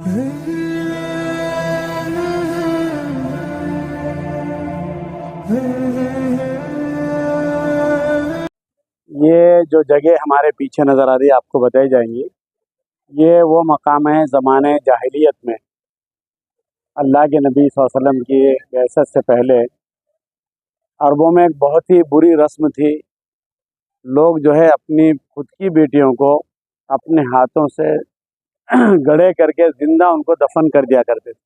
یہ جو جگہ ہمارے پیچھے نظر آ رہی ہے آپ کو بتائی جائیں گی، یہ وہ مقام ہے زمانے جاہلیت میں اللہ کے نبی صلی اللہ علیہ وسلم کی بعثت سے پہلے عربوں میں ایک بہت ہی بری رسم تھی۔ لوگ جو ہے اپنی خود کی بیٹیوں کو اپنے ہاتھوں سے گڑھے کر کے زندہ ان کو دفن کر دیا کرتے تھے۔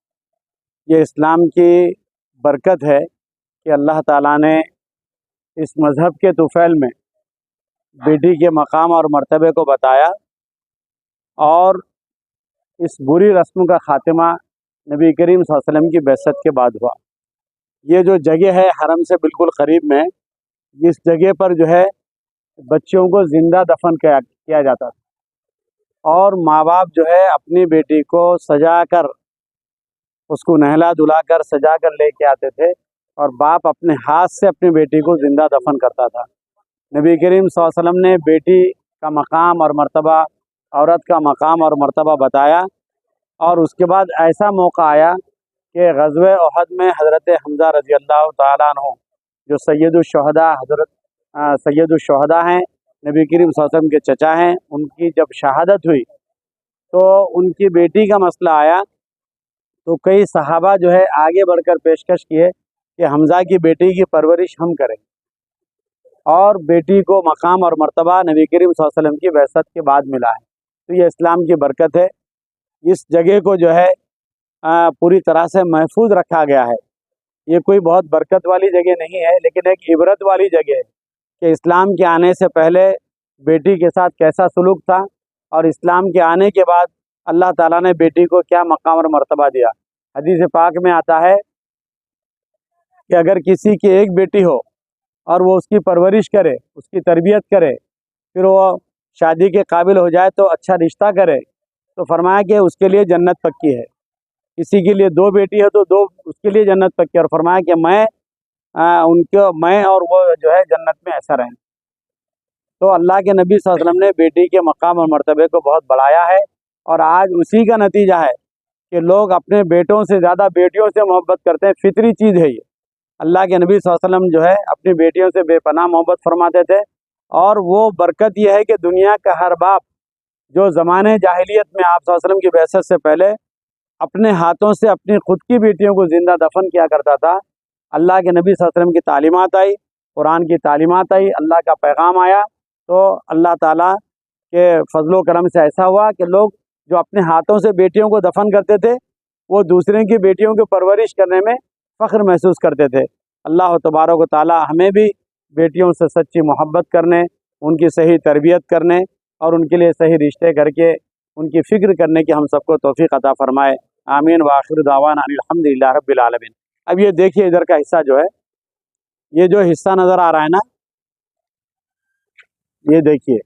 یہ اسلام کی برکت ہے کہ اللہ تعالیٰ نے اس مذہب کے طفیل میں بیٹی کے مقام اور مرتبے کو بتایا، اور اس بری رسم کا خاتمہ نبی کریم صلی اللہ علیہ وسلم کی بعثت کے بعد ہوا۔ یہ جو جگہ ہے حرم سے بالکل قریب میں، اس جگہ پر جو ہے بچوں کو زندہ دفن کیا جاتا تھا، اور ماں باپ جو ہے اپنی بیٹی کو سجا کر، اس کو نہلا دھلا کر سجا کر لے کے آتے تھے، اور باپ اپنے ہاتھ سے اپنی بیٹی کو زندہ دفن کرتا تھا۔ نبی کریم صلی اللہ علیہ وسلم نے بیٹی کا مقام اور مرتبہ، عورت کا مقام اور مرتبہ بتایا، اور اس کے بعد ایسا موقع آیا کہ غزوہ احد میں حضرت حمزہ رضی اللہ تعالیٰ عنہ جو سید الشہداء ہیں، نبی کریم صلی اللہ علیہ وسلم کے چچا ہیں، ان کی جب شہادت ہوئی تو ان کی بیٹی کا مسئلہ آیا، تو کئی صحابہ جو ہے آگے بڑھ کر پیشکش کیے کہ حمزہ کی بیٹی کی پرورش ہم کریں، اور بیٹی کو مقام اور مرتبہ نبی کریم صلی اللہ علیہ وسلم کی بعثت کے بعد ملا ہے۔ تو یہ اسلام کی برکت ہے۔ اس جگہ کو جو ہے پوری طرح سے محفوظ رکھا گیا ہے۔ یہ کوئی بہت برکت والی جگہ نہیں ہے، لیکن ایک عبرت والی جگہ ہے کہ اسلام کے آنے سے پہلے بیٹی کے ساتھ کیسا سلوک تھا، اور اسلام کے آنے کے بعد اللہ تعالیٰ نے بیٹی کو کیا مقام اور مرتبہ دیا۔ حدیث پاک میں آتا ہے کہ اگر کسی کی ایک بیٹی ہو اور وہ اس کی پرورش کرے، اس کی تربیت کرے، پھر وہ شادی کے قابل ہو جائے تو اچھا رشتہ کرے، تو فرمایا کہ اس کے لیے جنت پکی ہے۔ کسی کے لیے دو بیٹی ہے تو اس کے لیے جنت پکی ہے، اور فرمایا کہ میں اور وہ جو ہے جنت میں ایسا رہیں۔ تو اللہ کے نبی صلی اللہ علیہ وسلم نے بیٹی کے مقام اور مرتبے کو بہت بڑھایا ہے، اور آج اسی کا نتیجہ ہے کہ لوگ اپنے بیٹوں سے زیادہ بیٹیوں سے محبت کرتے ہیں۔ فطری چیز ہے یہ۔ اللہ کے نبی صلی اللہ علیہ وسلم جو ہے اپنی بیٹیوں سے بے پناہ محبت فرماتے تھے، اور وہ برکت یہ ہے کہ دنیا کا ہر باپ جو زمانے جاہلیت میں آپ صلی اللہ علیہ وسلم کی بعثت سے پہلے اپنے ہاتھوں سے اپنی خود کی بیٹیوں کو زندہ دفن کیا کرتا تھا، اللہ کے نبی صلی اللہ علیہ وسلم کی تعلیمات آئی، قرآن کی تعلیمات آئی، اللہ کا پیغام آیا، تو اللہ تعالیٰ کے فضل و کرم سے ایسا ہوا کہ لوگ جو اپنے ہاتھوں سے بیٹیوں کو دفن کرتے تھے، وہ دوسرے کی بیٹیوں کی پرورش کرنے میں فخر محسوس کرتے تھے۔ اللہ تبارک و تعالیٰ ہمیں بھی بیٹیوں سے سچی محبت کرنے، ان کی صحیح تربیت کرنے، اور ان کے لیے صحیح رشتے کر کے ان کی فکر کرنے کی ہم سب کو توفیق عطا فرمائے۔ آمین وآخر دعوانا ان الحمدللہ رب العالمین۔ اب یہ دیکھیے ادھر کا حصہ جو ہے، یہ جو حصہ نظر آ رہا ہے نا، یہ دیکھیے،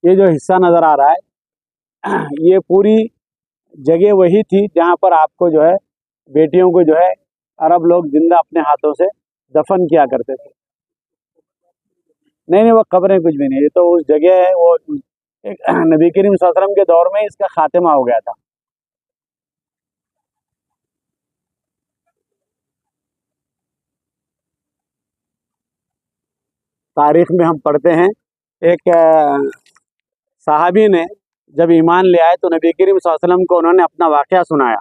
یہ جو حصہ نظر آ رہا ہے، یہ پوری جگہ وہی تھی جہاں پر آپ کو جو ہے بیٹیوں کو جو ہے عرب لوگ زندہ اپنے ہاتھوں سے دفن کیا کرتے تھے۔ نہیں وہ قبریں کچھ بھی نہیں، یہ تو اس جگہ ہے، وہ نبی کریم صلی اللہ علیہ وسلم کے دور میں اس کا خاتمہ ہو گیا تھا۔ تاریخ میں ہم پڑھتے ہیں ایک صحابی نے جب ایمان لے آئے تو نبی کریم صلی اللہ علیہ وسلم کو انہوں نے اپنا واقعہ سنایا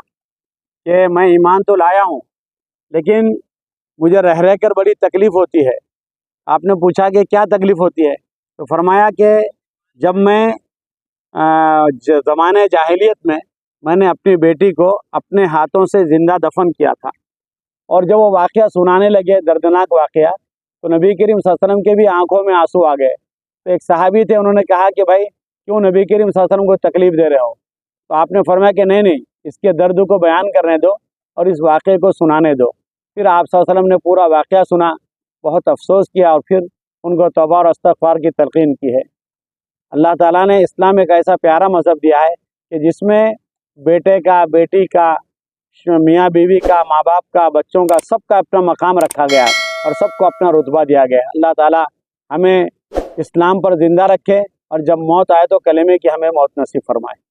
کہ میں ایمان تو لایا ہوں، لیکن مجھے رہ کر بڑی تکلیف ہوتی ہے۔ آپ نے پوچھا کہ کیا تکلیف ہوتی ہے؟ تو فرمایا کہ جب میں زمانے جاہلیت میں نے اپنی بیٹی کو اپنے ہاتھوں سے زندہ دفن کیا تھا، اور جب وہ واقعہ سنانے لگے، دردناک واقعہ، تو نبی کریم صلی اللہ علیہ وسلم کے بھی آنکھوں میں آنسو آ گئے۔ تو ایک صحابی تھے، انہوں نے کہا کہ بھائی کیوں نبی کریم صلی اللہ علیہ وسلم کو تکلیف دے رہے ہو؟ تو آپ نے فرمایا کہ نہیں، اس کے درد کو بیان کرنے دو اور اس واقعے کو سنانے دو۔ پھر آپ صلی اللہ علیہ وسلم نے پورا واقعہ سنا، بہت افسوس کیا، اور پھر ان کو توبہ اور استغفار کی تلقین کی ہے۔ اللہ تعالیٰ نے اسلام ایک ایسا پیارا مذہب دیا ہے کہ جس میں بیٹے کا، بیٹی کا، میاں بیوی کا، ماں باپ کا، بچوں کا، سب کا اپنا مقام رکھا گیا ہے، اور سب کو اپنا رتبہ دیا گیا ہے۔ اللہ تعالیٰ ہمیں اسلام پر زندہ رکھے، اور جب موت آئے تو کلمے کی ہمیں موت نصیب فرمائے۔